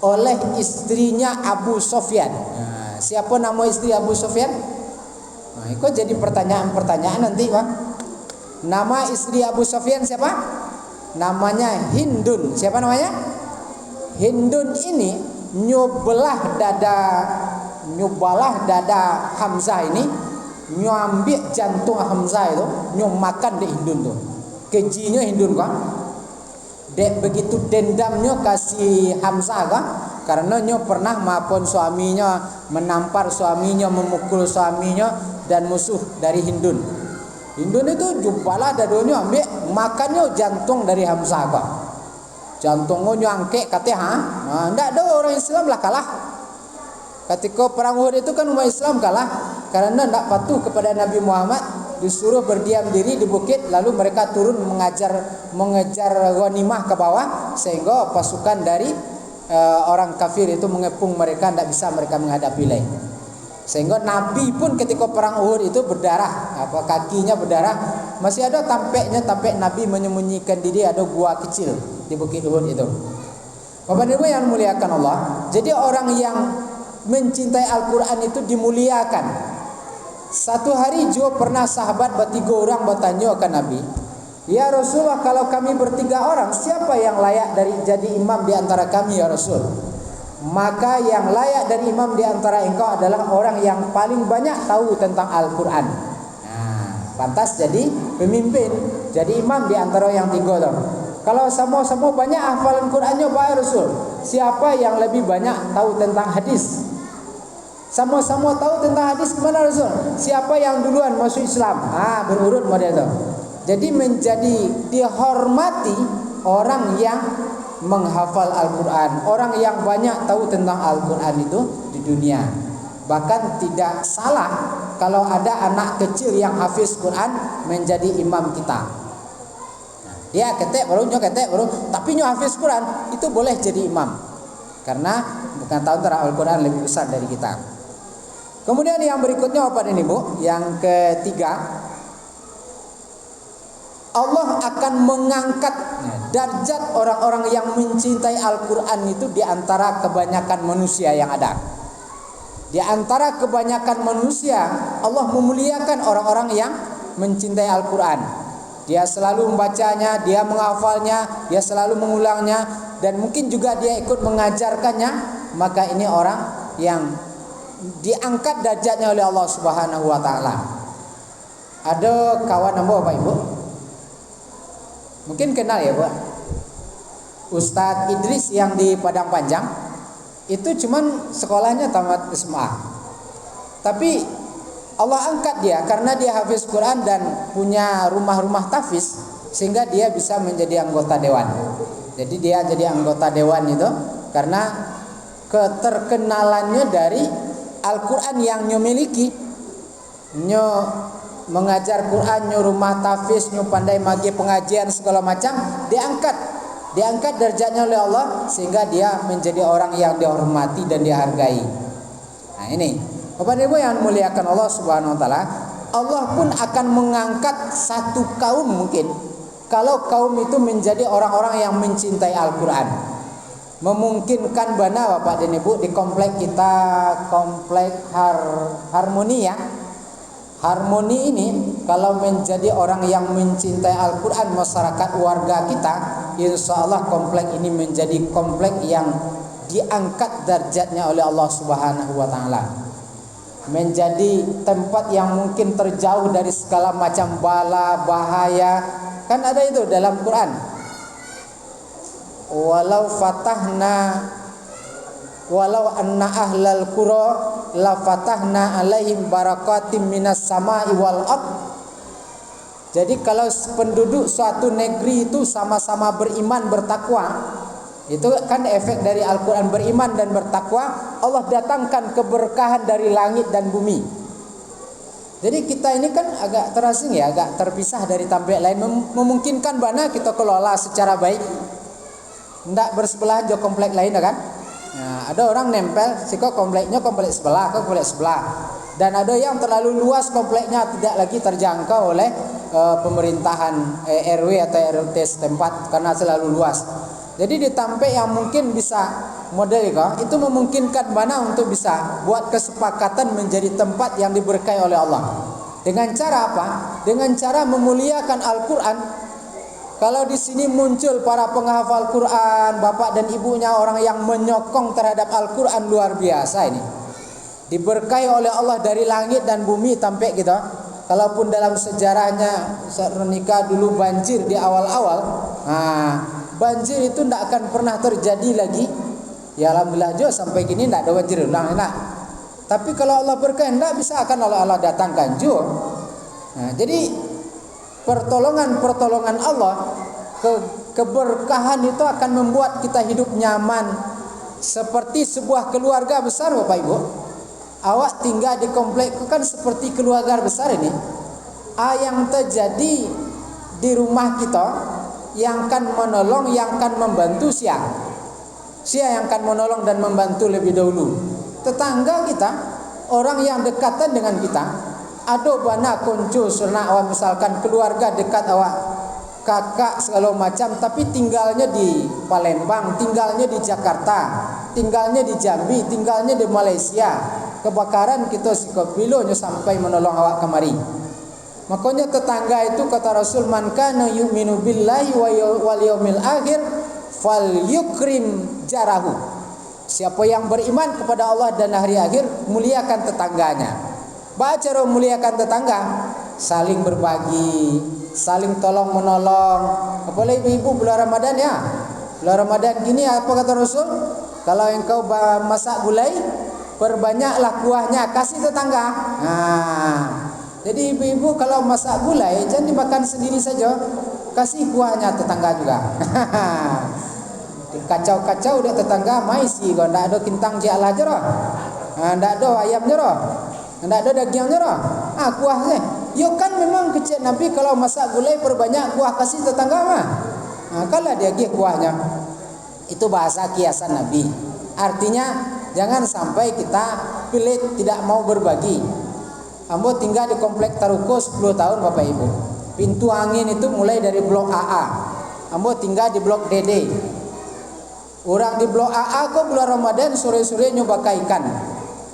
oleh istrinya Abu Sofyan. Siapa nama istri Abu Sofyan? Itu jadi pertanyaan nanti, Pak. Nama istri Abu Sofyan siapa? Namanya Hindun. Siapa namanya? Hindun ini nyobelah dada Hamzah ini, nyambil jantung Hamzah itu, makan di Hindun tuh. Kejinya Hindun kan? Dek begitu dendamnya kasih Hamzah kan? Karena nyo pernah maupun suaminya menampar suaminya, memukul suaminya dan musuh dari Hindun. Hindun itu jumpalah dadonya ambil makannya jantung dari Hamzah kok. Jantungnya nyangkek katanya, ndak ada orang Islam lah kalah. Ketika perang Uhud itu kan umat Islam kalah karena ndak patuh kepada Nabi Muhammad, disuruh berdiam diri di bukit, lalu mereka turun mengejar ghanimah ke bawah sehingga pasukan dari orang kafir itu mengepung mereka, tidak bisa mereka menghadapi lagi. Sehingga Nabi pun ketika perang Uhud itu berdarah, kakinya berdarah, masih ada tampek Nabi menyembunyikan diri, ada gua kecil di bukit Uhud itu. Bapak Ibu yang muliakan Allah, jadi orang yang mencintai Al-Quran itu dimuliakan. Satu hari juga pernah sahabat bertiga orang bertanya ke Nabi, "Ya Rasulullah, kalau kami bertiga orang, siapa yang layak dari jadi imam di antara kami ya Rasul?" Maka yang layak dari imam di antara engkau adalah orang yang paling banyak tahu tentang Al-Quran. Nah, pantas jadi pemimpin, jadi imam di antara yang tiga tu. Kalau sama-sama banyak hafalan Qurannya Pak Rasul, siapa yang lebih banyak tahu tentang hadis? Sama-sama tahu tentang hadis kemana Rasul? Siapa yang duluan masuk Islam? Berurut model itu. Jadi menjadi dihormati orang yang menghafal Al-Quran, orang yang banyak tahu tentang Al-Quran itu di dunia. Bahkan tidak salah kalau ada anak kecil yang hafiz Quran menjadi imam kita. Dia ketek baru, tapi nyo hafiz Quran itu boleh jadi imam, karena bukan tahu tentang Al-Quran lebih besar dari kita. Kemudian yang berikutnya apa ini Bu? Yang ketiga, Allah akan mengangkat derajat orang-orang yang mencintai Al-Quran itu di antara kebanyakan manusia yang ada. Di antara kebanyakan manusia, Allah memuliakan orang-orang yang mencintai Al-Quran. Dia selalu membacanya, dia menghafalnya, dia selalu mengulangnya, dan mungkin juga dia ikut mengajarkannya. Maka ini orang yang diangkat derajatnya oleh Allah Subhanahu wa taala. Ada kawan nama Bapak Ibu? Mungkin kenal ya, Bu. Ustadz Idris yang di Padang Panjang. Itu cuman sekolahnya tamat SMA. Tapi Allah angkat dia karena dia hafiz Quran dan punya rumah-rumah tahfiz, sehingga dia bisa menjadi anggota dewan. Jadi dia jadi anggota dewan itu karena keterkenalannya dari Al-Quran yang nyo miliki. Nyo mengajar Quran, nyo rumah tahfiz, nyo pandai magi pengajian segala macam, diangkat derajatnya oleh Allah sehingga dia menjadi orang yang dihormati dan dihargai. Nah ini Bapak Ibu yang muliakan Allah Subhanahu wa taala, Allah pun akan mengangkat satu kaum mungkin kalau kaum itu menjadi orang-orang yang mencintai Al-Quran. Memungkinkan bana Bapak dan Ibu di komplek kita, komplek Harmoni ya. Harmoni ini kalau menjadi orang yang mencintai Al-Quran masyarakat warga kita, insya Allah komplek ini menjadi komplek yang diangkat derajatnya oleh Allah Subhanahu wa taala. Menjadi tempat yang mungkin terjauh dari segala macam bala bahaya. Kan ada itu dalam Quran. Walau anna ahlal qura la fatahna alaihim barakatim minas sama'i wal ard. Jadi kalau penduduk suatu negeri itu sama-sama beriman bertakwa, itu kan efek dari Al-Quran, beriman dan bertakwa, Allah datangkan keberkahan dari langit dan bumi. Jadi kita ini kan agak terasing ya, agak terpisah dari tampek lain. Memungkinkan bana kita kelola secara baik, tidak bersebelahan jo komplek lain kan. Nah, ada orang nempel siko kompleknya komplek sebelah ke komplek sebelah, dan ada yang terlalu luas kompleknya tidak lagi terjangkau oleh pemerintahan RW atau RT setempat karena terlalu luas. Jadi di tampek yang mungkin bisa model itu memungkinkan mana untuk bisa buat kesepakatan menjadi tempat yang diberkahi oleh Allah. Dengan cara apa? Dengan cara memuliakan Al-Quran. Kalau di sini muncul para penghafal Quran, bapak dan ibunya orang yang menyokong terhadap Al-Quran luar biasa ini. Diberkahi oleh Allah dari langit dan bumi sampai kita. Kalaupun dalam sejarahnya nikah dulu banjir di awal-awal, banjir itu tidak akan pernah terjadi lagi. Ya alhamdulillah juga sampai kini tidak ada banjir ulang enak. Tapi kalau Allah berkahi, tidak bisa akan Allah datangkan juga. Nah, jadi pertolongan Allah, keberkahan itu akan membuat kita hidup nyaman seperti sebuah keluarga besar Bapak Ibu. Awak tinggal di komplek itu kan seperti keluarga besar ini. Yang terjadi di rumah kita yang akan menolong, yang akan membantu siapa yang akan menolong dan membantu lebih dahulu? Tetangga kita, orang yang dekatan dengan kita. Ada bana konco serna awak misalkan keluarga dekat awak, kakak segala macam, tapi tinggalnya di Palembang, tinggalnya di Jakarta. tinggalnya di Jambi, tinggalnya di Malaysia. Kebakaran kita sikopilonya sampai menolong awak kemari. Makanya tetangga itu kata Rasul, man kana yu'minu billahi wal yaumil akhir falyukrim jarahu. Siapa yang beriman kepada Allah dan hari akhir, muliakan tetangganya. Cara muliakan tetangga, saling berbagi, saling tolong menolong. Apalagi ibu-ibu bulan Ramadan ya. Bulan Ramadan gini apa kata Rasul? Kalau engkau masak gulai, perbanyaklah kuahnya, kasih tetangga. Jadi ibu-ibu kalau masak gulai jangan dimakan sendiri saja, kasih kuahnya tetangga juga. Kacau-kacau udah tetangga mai sih, kalau ndak ada kentang jalah je roh. Ndak ada ayam je roh. Ndak ada daging je roh. Kuahnya. Yo kan memang kecil Nabi kalau masak gulai perbanyak kuah kasih tetangga mah. Kalau dia gih kuahnya. Itu bahasa kiasan Nabi. Artinya jangan sampai kita pelit tidak mau berbagi. Ambo tinggal di komplek Taruko 10 tahun Bapak Ibu. Pintu angin itu mulai dari blok AA. Ambo tinggal di blok DD. Orang di blok AA kok bulan Ramadan sore-sore nyoba ikan.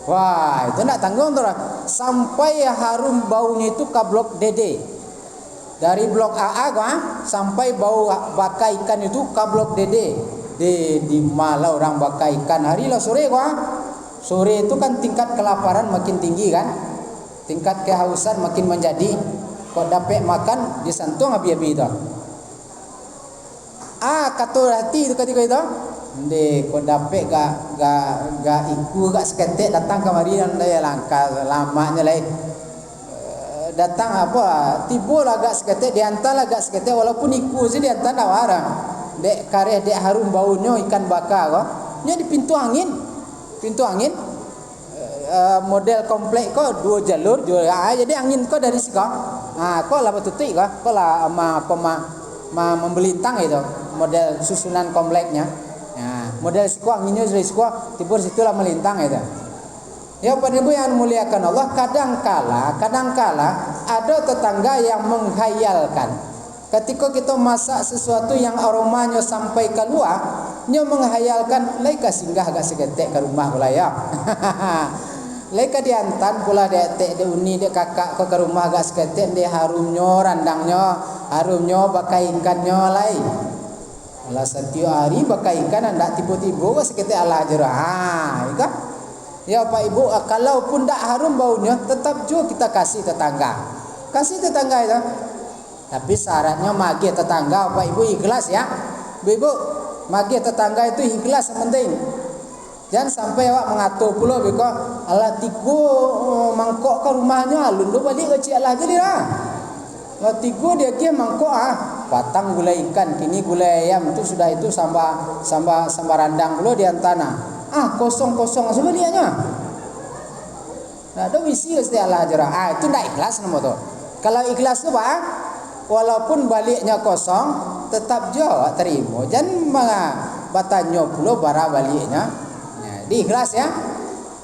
Wah, itu nak tanggung tuh. Sampai harum baunya itu ke blok DD. Dari blok AA sampai bau bakar ikan itu ke blok DD. Di malah orang bakar ikan hari lah sore Sore itu kan tingkat kelaparan makin tinggi kan? Tingkat kehausan makin menjadi. Kau dapat makan disantung habis-habis itu. Kata hati itu ketika itu. Kau dapat gak iku gak seketik datang kemari dan daya langkah lamanya lain. Datang tiba lah gak seketik, diantar lah gak seketik walaupun iku sih diantar dah warang. Dek kareh dek harum baunya ikan bakar kok. Nya di pintu angin. Model komplek kok 2 jalur jadi angin kok dari siko. Kok lah betutik kok lah membelintang itu model susunan kompleknya. Model siko anginnya dari siko tibur situlah melintang itu. Ya Bapak Ibu yang muliakan Allah, kadangkala ada tetangga yang menghayalkan. Ketika kita masak sesuatu yang aromanya sampai keluar, nya menghayalkan laika singgah agak segetek ke rumah pula ya. Laika diantan pula dek tek de uni dek kakak ke rumah agak segetek dia harumnya randangnya, harumnya bakai ikannya lai. Lah setiap hari bakai ikan ndak tiba-tiba segetek Allah jerah. Ikan. Ya Pak Ibu, kalaupun ndak harum baunya tetap juga kita kasih tetangga. Kasih tetangga itu. Tapi syaratnya magi tetangga Pak Ibu ikhlas ya. Ibu, magi tetangga itu ikhlas yang penting. Jangan sampai awak mengatur pula beko ala tigo mangkok ke rumahnya alun do balik ke cik Allah jadi lah. Lah tigo dia ke mangkok patang gulai ikan kini gulai ayam itu sudah itu sambal randang pula di antana. Kosong semua dianya. Nah, ada visi mesti Allah ajarah. Itu ndak ikhlas nama tu. Kalau ikhlas tu Pak, walaupun baliknya kosong tetap jauh terima. Jangan batanyo pula bara baliknya. Diikhlas ya.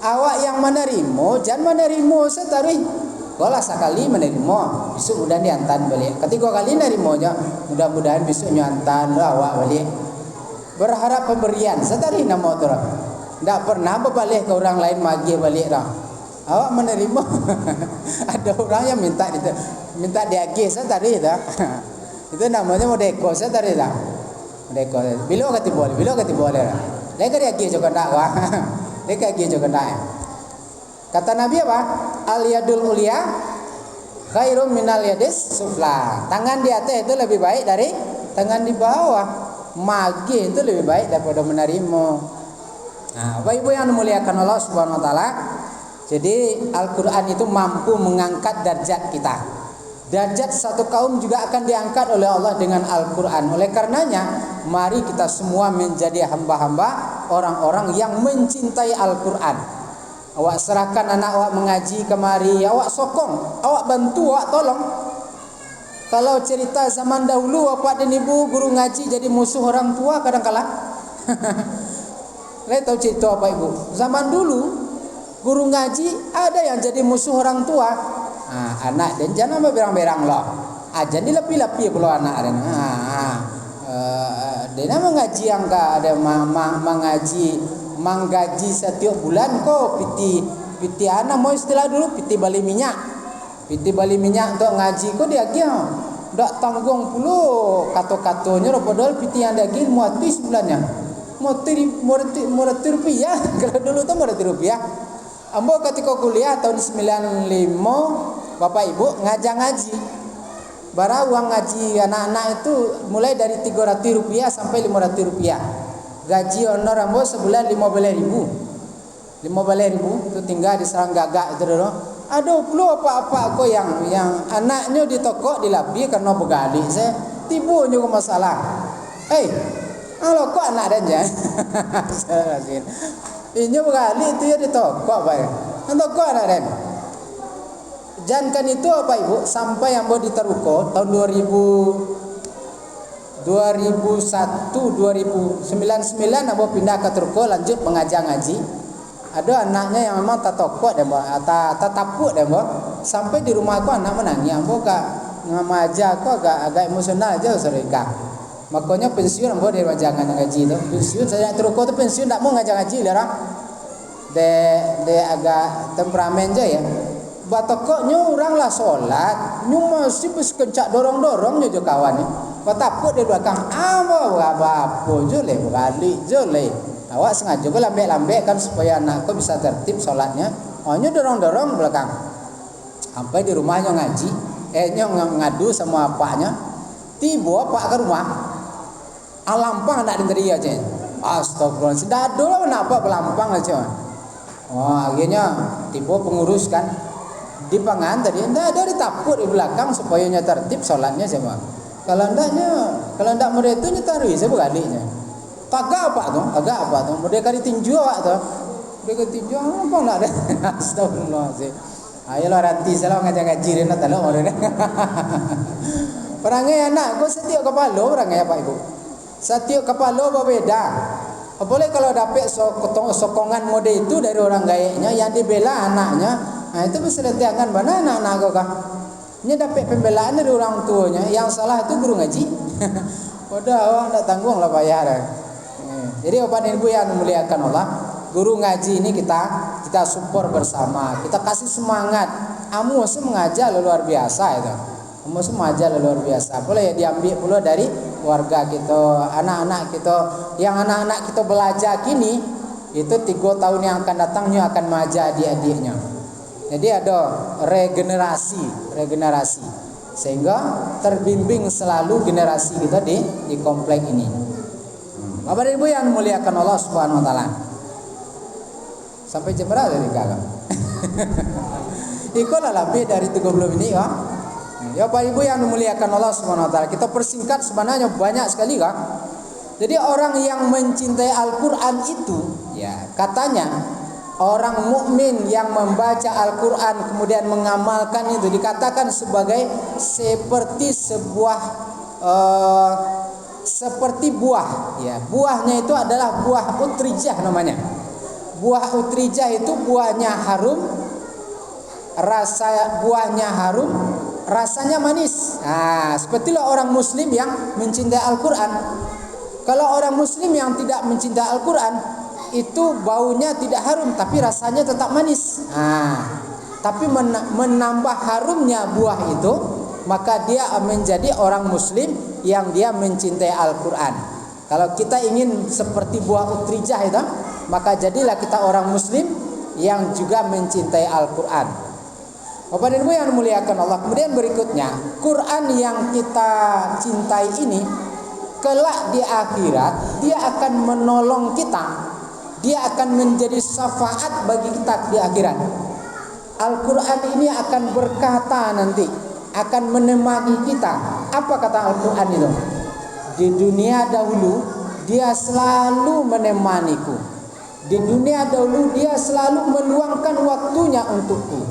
Awak yang menerima jangan menerima setarui. Kalau sekali menerima besok mudah diantan balik. Ketiga kali menerimanya mudah-mudahan besok nyantan awak balik. Berharap pemberian setarui nama tu. Tidak pernah berbalik ke orang lain magi balik dah. Awak menerima. Ada orang yang minta diagih setarui dah. Itu namanya modeko setarui dah. Modeko. Bila kati boleh. Mereka dia juga tak wah. Mereka dia juga tak. Kata Nabi apa? Al yadul ulia khairum minal yadis sufla. Tangan di atas itu lebih baik dari tangan di bawah. Magi itu lebih baik daripada menerima. Bapak Ibu yang dimuliakan Allah Subhanahu wa taala. Jadi Al-Qur'an itu mampu mengangkat derajat kita. Derajat satu kaum juga akan diangkat oleh Allah dengan Al-Quran. Oleh karenanya, mari kita semua menjadi hamba-hamba orang-orang yang mencintai Al-Quran. Awak serahkan anak awak mengaji kemari, awak sokong, awak bantu, awak tolong. Kalau cerita zaman dahulu, bapak dan ibu guru ngaji jadi musuh orang tua kadang-kala. Saya tahu cerita bapak ibu. Zaman dulu, guru ngaji ada yang jadi musuh orang tua. Anak dan jangan berang-berang loh. Jadi lebih-lebih pula anak dan dia mengaji yang ada mengaji manggaji setiap bulan kok piti ana mau istilah dulu piti bali minyak untuk ngaji kok dia kia ndak tanggung pulu kato-katonya padahal piti yang daging muati sebulannya mau rupiah kalau dulu tuh mau rupiah. Ambo ketika kuliah tahun 95 Bapak Ibu ngajak ngaji. Bara uang ngaji anak-anak itu mulai dari 300 rupiah sampai 500 rupiah. Gaji honor ambo sebulan 15.000. 15.000 itu tinggal di Serang Gagak itu dulu. Aduh, perlu apa-apa kok yang anaknya di toko dilapi karena begali. Saya tibu juga masalah. Halo kok anak dan ya. Ini begali itu ya di toko Pak. Untuk kok anak dan. Jangan itu apa Ibu sampai yang mau diteruko tahun 2001 2099 ambo pindah ke Turko lanjut mengajar ngaji. Ada anaknya yang memang tak tokok deh mbak, tak tapuk deh mbak. Sampai di rumah aku anak menangis, ambo gak ngamaja aku agak emosional aja serika. Makanya pensiun ambo dari wajangan ngaji itu. Pensiun saya Turko tu pensiun tak mau ngajar ngaji lerang. De agak temperamen je ya. Batokoknya orang lah sholat, nyu masih berkencak dorong-dorongnya je kawan ni. Batapuk di belakang, apa je le, balik je le. Awak sengaja kau lambek-lambek kan supaya anakku bisa tertib sholatnya. Hanya dorong-dorong belakang. Sampai di rumahnya ngaji, ngadu sama apaknya. Tiba pak ke rumah, alampang nak denderi aja. Astagfirullah, sudah ada lah kenapa pelampang aja. Akhirnya tiba pengurus kan. Di pangan tadi ndak ada ditapuk di belakang supaya tertib sholatnya semua. Kalau ndak mereka itu nyetari saya berkalinya. Agak apa tuh? Mereka ditinju awak tuh. Mereka tinju apa ndak ada. Astagfirullahaladzim. Ayolah ranti salah ngaji rena talo orang. Perangai anak kau setiap kepala perangai apa Ibu? Setiap kepala berbeda. Boleh kalau dapat sokongan mode itu dari orang gayanya yang dibela anaknya. Nah itu bisa latihan mana anak-anak kau kah? Ini dapat pembelaan dari orang tuanya. Yang salah itu guru ngaji. Udah awak tak tanggung lah bayar. Jadi Bapak Ibu yang memuliakan Allah, guru ngaji ini kita support bersama. Kita kasih semangat. Amu mengajar luar biasa itu. Amu mengajar luar biasa. Boleh ya diambil pula dari warga kita, anak-anak kita. Yang anak-anak kita belajar kini itu 3 tahun yang akan datangnya akan mengajar adik-adiknya. Jadi ada regenerasi sehingga terbimbing selalu generasi kita di komplek ini. Bapak dan Ibu yang memuliakan Allah Subhanahu wa taala. Sampai jam berapa tadi Kakak? Ikolah lebih dari 30 menit ya. Ya Bapak Ibu yang memuliakan Allah Subhanahu wa taala. Kita persingkat sebenarnya banyak sekali Kak. Jadi orang yang mencintai Al-Qur'an itu ya katanya orang mukmin yang membaca Al-Quran kemudian mengamalkan itu dikatakan sebagai seperti seperti buah. Ya, buahnya itu adalah buah utrijah namanya. Buah utrijah itu buahnya harum, rasanya manis. Nah, sepertilah orang Muslim yang mencintai Al-Quran. Kalau orang Muslim yang tidak mencintai Al-Quran itu baunya tidak harum tapi rasanya tetap manis. Tapi menambah harumnya buah itu, maka dia menjadi orang Muslim yang dia mencintai Al-Quran. Kalau kita ingin seperti buah utrijah itu, maka jadilah kita orang Muslim yang juga mencintai Al-Quran. Bapak dan Ibu yang dimuliakan Allah. Kemudian berikutnya, Quran yang kita cintai ini kelak di akhirat dia akan menolong kita. Dia akan menjadi syafaat bagi kita di akhirat. Al-Quran ini akan berkata nanti, akan menemani kita. Apa kata Al-Quran itu? Di dunia dahulu dia selalu menemaniku. Di dunia dahulu dia selalu meluangkan waktunya untukku.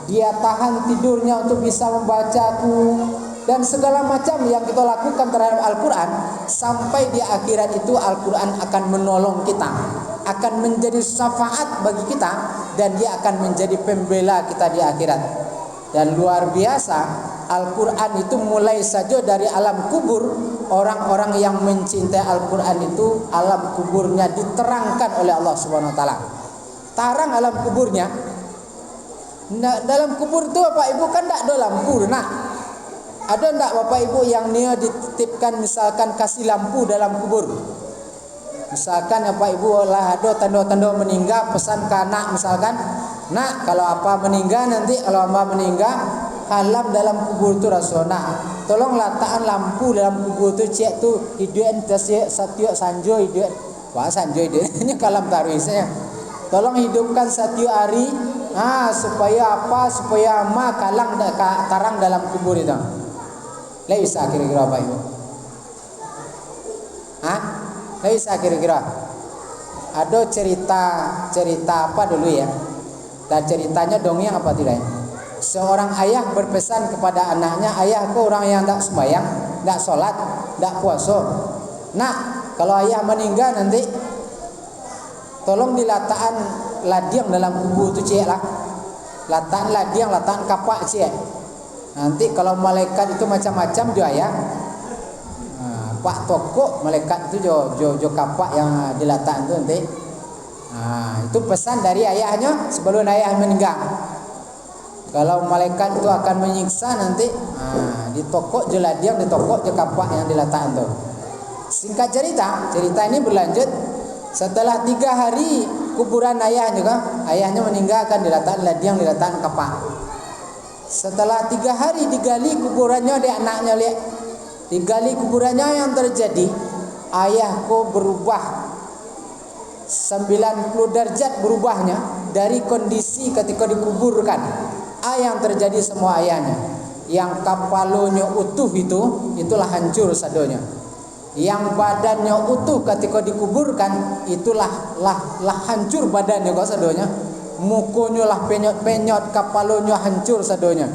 Dia tahan tidurnya untuk bisa membacaku. Dan segala macam yang kita lakukan terhadap Al-Quran, sampai di akhirat itu Al-Quran akan menolong kita, akan menjadi syafaat bagi kita, dan dia akan menjadi pembela kita di akhirat. Dan luar biasa, Al-Quran itu mulai saja dari alam kubur. Orang-orang yang mencintai Al-Quran itu alam kuburnya diterangkan oleh Allah Subhanahu Wa Taala. Tarang alam kuburnya. Nah, dalam kubur tu Bapak Ibu kan tak ada lampu. Nah, ada tak Bapak Ibu yang dia dititipkan misalkan kasih lampu dalam kubur? Misalkan Bapak Ibu lah ada tanda-tanda meninggal, pesan ke anak misalkan, nak kalau apa meninggal nanti kalau apa meninggal halam dalam kubur tu rasona. Tolong letakkan lampu dalam kubur tu, cek tu hidup setiap sanjo hidup. Wah sanjo hidup ini kalam taruisnya. Tolong hidupkan setiap hari, supaya apa? Supaya ama kalang tarang dalam kubur itu. Lah bisa kira-kira Bapak Ibu? Bisa kira-kira ada cerita apa dulu ya? Dan ceritanya dongeng apa tidak? Seorang ayah berpesan kepada anaknya, ayahku orang yang tak sembahyang, tak sholat, tak puasa. Nak, kalau ayah meninggal nanti, tolong diletakkan ladiang dalam kubur tu cik lah. Letakkan ladiang, letakkan kapak cik. Nanti kalau malaikat itu macam-macam dia ayah. Pak toko malaikat itu jo kapak yang diletakkan tu nanti. Itu pesan dari ayahnya sebelum ayah meninggal. Kalau malaikat itu akan menyiksa nanti, ditokok je ladiang, ditokok je kapak yang diletakkan tu. Singkat cerita ini berlanjut. Setelah 3 hari kuburan ayahnya meninggal, akan diletakkan ladiang, diletakkan kapak. Setelah 3 hari digali kuburannya, dia anaknya lihat. Digali kuburannya, yang terjadi ayahku berubah 90 derajat berubahnya dari kondisi ketika dikuburkan. Yang terjadi semua ayahnya. Yang kapalonya utuh itulah hancur sadonya. Yang badannya utuh ketika dikuburkan itulah hancur badannya kok sadonya. Mukonya lah penyot-penyot, kapalonya hancur sadonya.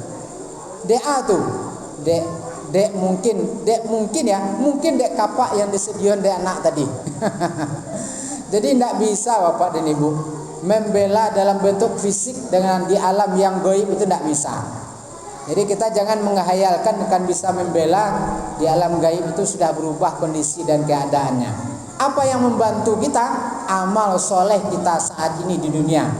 Dek mungkin dek kapak yang disediakan dek anak tadi. Jadi tidak bisa Bapak dan Ibu membela dalam bentuk fisik dengan di alam yang gaib, itu tidak bisa. Jadi kita jangan menghayalkan akan bisa membela di alam gaib, itu sudah berubah kondisi dan keadaannya. Apa yang membantu kita? Amal soleh kita saat ini di dunia.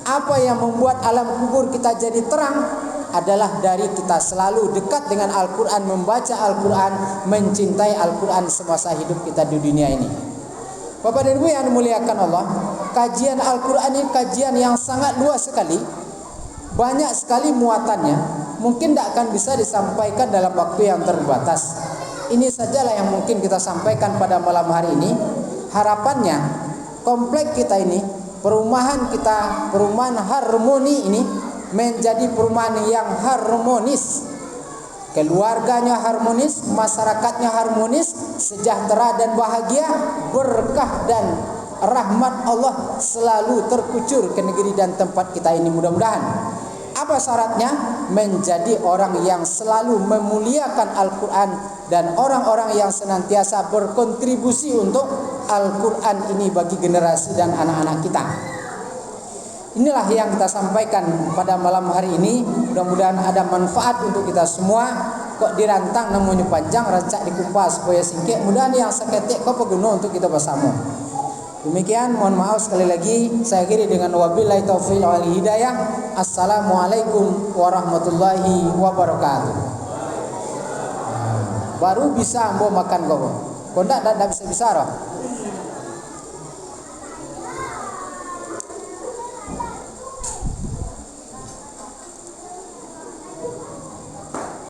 Apa yang membuat alam kubur kita jadi terang? Adalah dari kita selalu dekat dengan Al-Quran, membaca Al-Quran, mencintai Al-Quran semasa hidup kita di dunia ini. Bapak dan Ibu yang dimuliakan Allah, kajian Al-Quran ini kajian yang sangat luas sekali, banyak sekali muatannya, mungkin tidak akan bisa disampaikan dalam waktu yang terbatas. Ini sajalah yang mungkin kita sampaikan pada malam hari ini. Harapannya komplek kita ini, perumahan kita, perumahan harmoni ini menjadi perumahan yang harmonis, keluarganya harmonis, masyarakatnya harmonis, sejahtera dan bahagia, berkah dan rahmat Allah selalu terkucur ke negeri dan tempat kita ini mudah-mudahan. Apa syaratnya? Menjadi orang yang selalu memuliakan Al-Quran dan orang-orang yang senantiasa berkontribusi untuk Al-Quran ini bagi generasi dan anak-anak kita. Inilah yang kita sampaikan pada malam hari ini. Mudah-mudahan ada manfaat untuk kita semua. Kok dirantang namanya panjang, rancak dikupas supaya singkit. Mudah-mudahan yang seketik kau berguna untuk kita bersama. Demikian, mohon maaf sekali lagi. Saya akhiri dengan wabillahi taufiq wal hidayah. Assalamualaikum warahmatullahi wabarakatuh. Baru bisa ambo makan kau. Kau tak bisa roh.